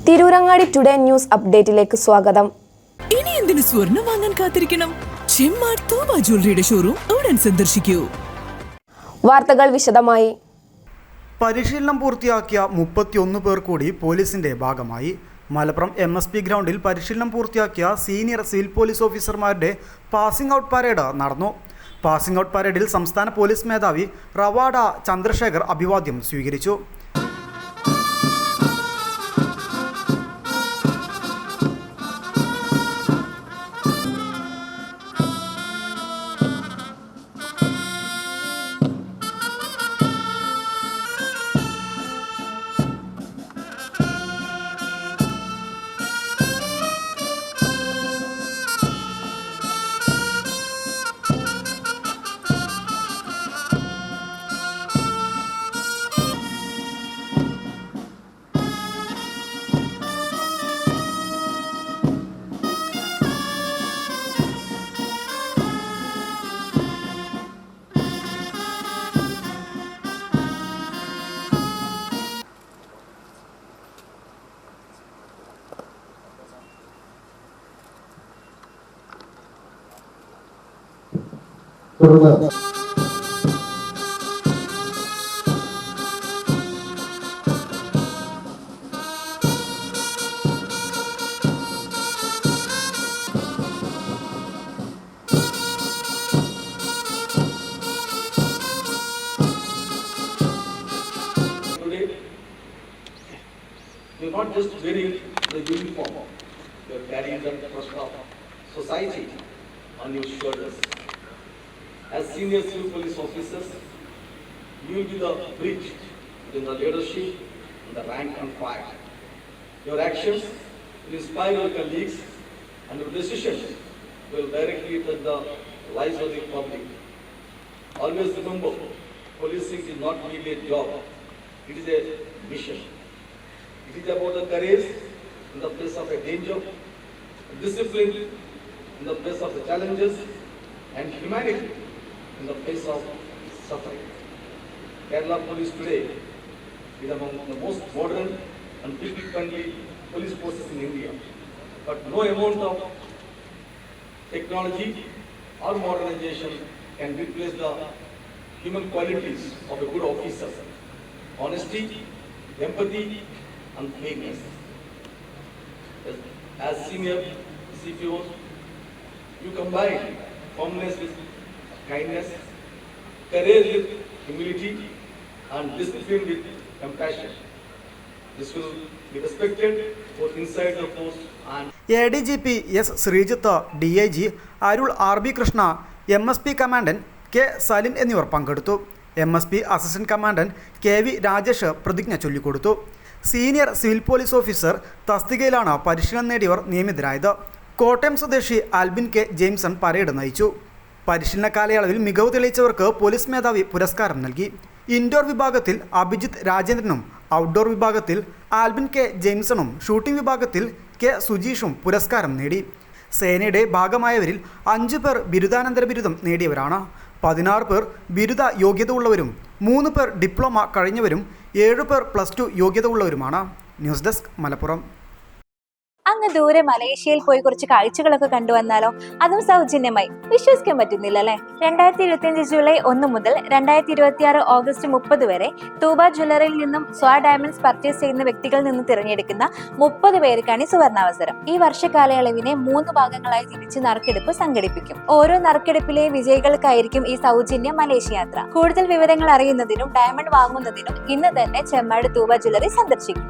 Tirurangadi today news അപ്ഡേറ്റിലേക്ക് സ്വാഗതം. ഇനി എന്തിനു സ്വർണം വാങ്ങാൻ കാത്തിരിക്കണം? ചെമ്മാട് തോമ ജ്വല്ലറിയുടെ ഷോറൂം ഉടൻ സന്ദർശിക്കൂ. വാർത്തകൾ വിശദമായി. പരിശീലനം പൂർത്തിയാക്കിയ 31 പേർ കൂടി പോലീസിന്റെ ഭാഗമായി. മലപ്പുറം MSP ഗ്രൗണ്ടിൽ പരിശീലനം പൂർത്തിയാക്കിയ സീനിയർ സിവിൽ പോലീസ് ഓഫീസർമാരുടെ പാസിംഗ് ഔട്ട് പരേഡ് നടന്നു. പാസിംഗ് ഔട്ട് പരേഡിൽ സംസ്ഥാന പോലീസ് മേധാവി റവാഡ ചന്ദ്രശേഖർ അഭിവാദ്യം സ്വീകരിച്ചു. തുടർന്ന് you're not just wearing the uniform, you're carrying the trust of society on your shoulders. As senior civil police officers, you will be the bridge between the leadership and the rank and file. Your actions will inspire your colleagues and your decisions will directly touch the lives of the public. Always remember, policing is not merely a job, it is a mission. It is about the courage in the face of a danger, discipline in the face of the challenges, and humanity in the face of suffering. Kerala Police today is among the most modern and people-friendly police forces in India. But no amount of technology or modernization can replace the human qualities of a good officer: honesty, empathy, and fairness. As senior CPOs, you combine firmness with kindness, courage with humility, and discipline with compassion. This will be respected both inside the force and ADGP S. Sreejith, DIG Arul RB Krishna, MSP commandant K. Salin എന്നിവർ പങ്കെടുത്തു. MSP assistant commandant KV Rajesh പ്രതിജ്ഞ ചൊല്ലിക്കൊടുത്തു. Senior civil police officer തസ്തികയിലാണ് പരിശീലനം നേടിയവർ നിയമിതരായത്. കോട്ടയം സ്വദേശി Albin K. Jameson parade നയിച്ചു. പരിശീലന കാലയളവിൽ മികവ് തെളിയിച്ചവർക്ക് പോലീസ് മേധാവി പുരസ്കാരം നൽകി. ഇൻഡോർ വിഭാഗത്തിൽ അഭിജിത്ത് രാജേന്ദ്രനും, ഔട്ട്ഡോർ വിഭാഗത്തിൽ ആൽബിൻ K. ജെയിംസണും, ഷൂട്ടിംഗ് വിഭാഗത്തിൽ K. സുജീഷും പുരസ്കാരം നേടി. സേനയുടെ ഭാഗമായവരിൽ 5 പേർ ബിരുദാനന്തര ബിരുദം നേടിയവരാണ്. 16 പേർ ബിരുദ യോഗ്യത ഉള്ളവരും 3 പേർ ഡിപ്ലോമ കഴിഞ്ഞവരും 7 പേർ +2 യോഗ്യത ഉള്ളവരുമാണ്. News desk Malappuram. അങ്ങ് ദൂരെ മലേഷ്യയിൽ പോയി കുറച്ച് കാഴ്ചകളൊക്കെ കണ്ടുവന്നാലോ? അതും സൗജന്യമായി. വിശ്വസിക്കാൻ പറ്റുന്നില്ല അല്ലേ? 2025 ജൂലൈ 1 മുതൽ 2026 ഓഗസ്റ്റ് 30 വരെ തൂബ ജ്വല്ലറിയിൽ നിന്നും സ്വാ ഡയമണ്ട്സ് പർച്ചേസ് ചെയ്യുന്ന വ്യക്തികളിൽ നിന്ന് തിരഞ്ഞെടുക്കുന്ന 30 പേർക്കാണ് ഈ സുവർണാവസരം. ഈ വർഷകാലയളവിനെ 3 ഭാഗങ്ങളായി തിരിച്ച് നറുക്കെടുപ്പ് സംഘടിപ്പിക്കും. ഓരോ നറുക്കെടുപ്പിലെ വിജയികൾക്കായിരിക്കും ഈ സൗജന്യ മലേഷ്യ യാത്ര. കൂടുതൽ വിവരങ്ങൾ അറിയുന്നതിനും ഡയമണ്ട് വാങ്ങുന്നതിനും ഇന്ന് തന്നെ ചെമ്മാട് തൂബ ജ്വല്ലറി സന്ദർശിക്കും.